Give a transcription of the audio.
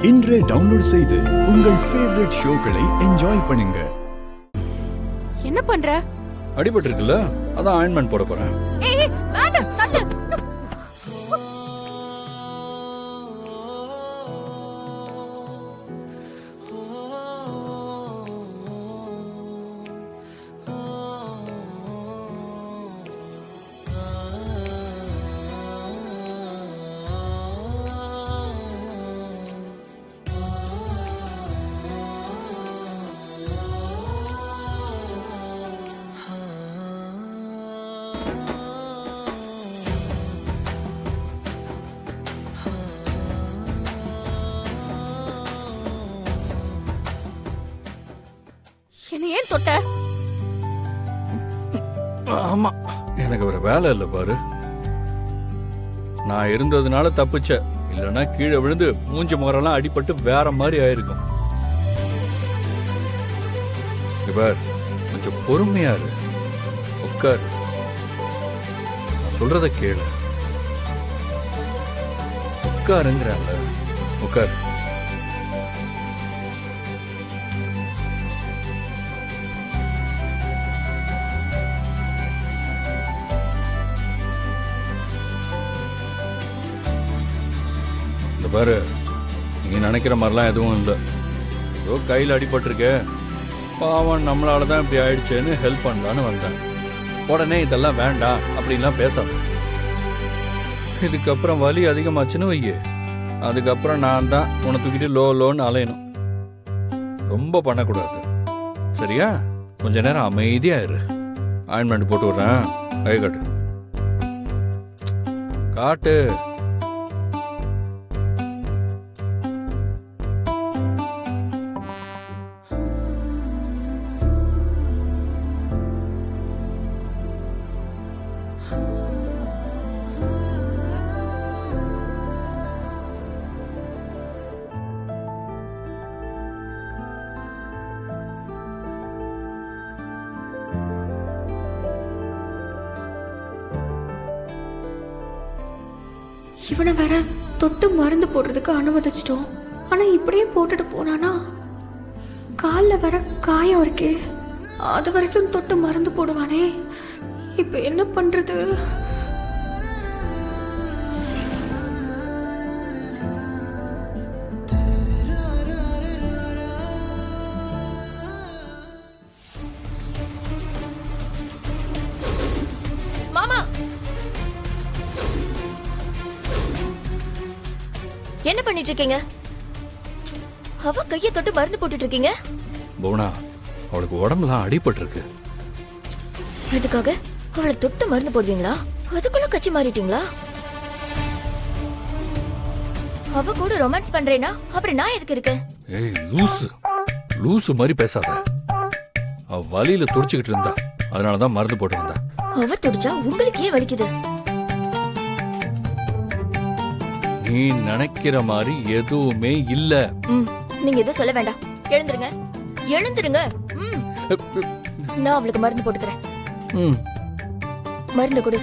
இன்றே டவுன்லோட் செய்து உங்கள் ஃபேவரட் ஷோக்களை என்ஜாய் பண்ணுங்க. என்ன பண்ற? அடிபட்டு இருக்குல்ல, அதான் ஆயின்மெண்ட் போட போறேன். ஏய் வேண்டாம், தள்ளு. என்ன ஏன் தொட்ட? ஆமா, எனக்கு வேற வேலை இல்லை பாரு. நான் இருந்ததுனால தப்பிச்ச, இல்லைன்னா கீழே விழுந்து மூஞ்சி முகரெல்லாம் அடிபட்டு வேற மாதிரி ஆயிருக்கும். பார், கொஞ்சம் பொறுமையா இரு, உட்காரு, நான் சொல்றத கேளு. உட்காருங்கிறல்ல, உட்காரு. பாரு, நீ நினைக்கிற மாதிரிலாம் எதுவும் இல்லை. ஏதோ கையில் அடிபட்டிருக்க, பாவம் நம்மளால தான் இப்படி ஆயிடுச்சேன்னு ஹெல்ப் பண்ணலான்னு வந்தேன். உடனே இதெல்லாம் வேண்டாம் அப்படின்லாம் பேசாத. இதுக்கப்புறம் வலி அதிகமாச்சுன்னு வையே, அதுக்கப்புறம் நான் தான் உன்னை தூக்கிட்டு லோன்னு அலையணும். ரொம்ப பண்ணக்கூடாது, சரியா? கொஞ்ச நேரம் அமைதியா இரு. ஆயின்மெண்ட் போட்டு விடுறேன், கை காட்டு. காட்டு. இவனை வேற தொட்டு மருந்து போடுறதுக்கு அனுமதிச்சிட்டோம். ஆனா இப்படியே போட்டுட்டு போனானா? காலில் வேற காயம் இருக்கே, அது வரைக்கும் தொட்டு மருந்து போடுவானே. இப்ப என்ன பண்றது? என்ன பண்ணிட்டு இருக்கீங்க? அவ கையை தொட்டு மருந்து போட்டுட்டு இருக்கீங்க. போனா, அவளுக்கு உடம்புலாம் அடிபட்டு இருக்கு. அதுக்காக அவளை தொட்டு மருந்து போடுவீங்களா? அதுக்குள்ள கட்சி மாறிட்டீங்களா? அவ கூட ரொமான்ஸ் பண்றேனா அப்புறம் நான் எதுக்கு இருக்கேன்? ஏய் லூசு, லூசு மாதிரி பேசாத. அவ வலியில துடிச்சுக்கிட்டு இருந்தா, அதனாலதான் மருந்து போட்டு வந்தா. அவ துடிச்சா உங்களுக்கு ஏன் வலிக்குது? நீ நினைக்கிற மாதிரி எதுவுமே இல்ல. நீங்க எதுவும் சொல்ல வேண்டாம். எழுந்துருங்க, எழுந்துருங்க. நான் அவளுக்கு மருந்து போட்டுக்கிறேன். மருந்து கொடு.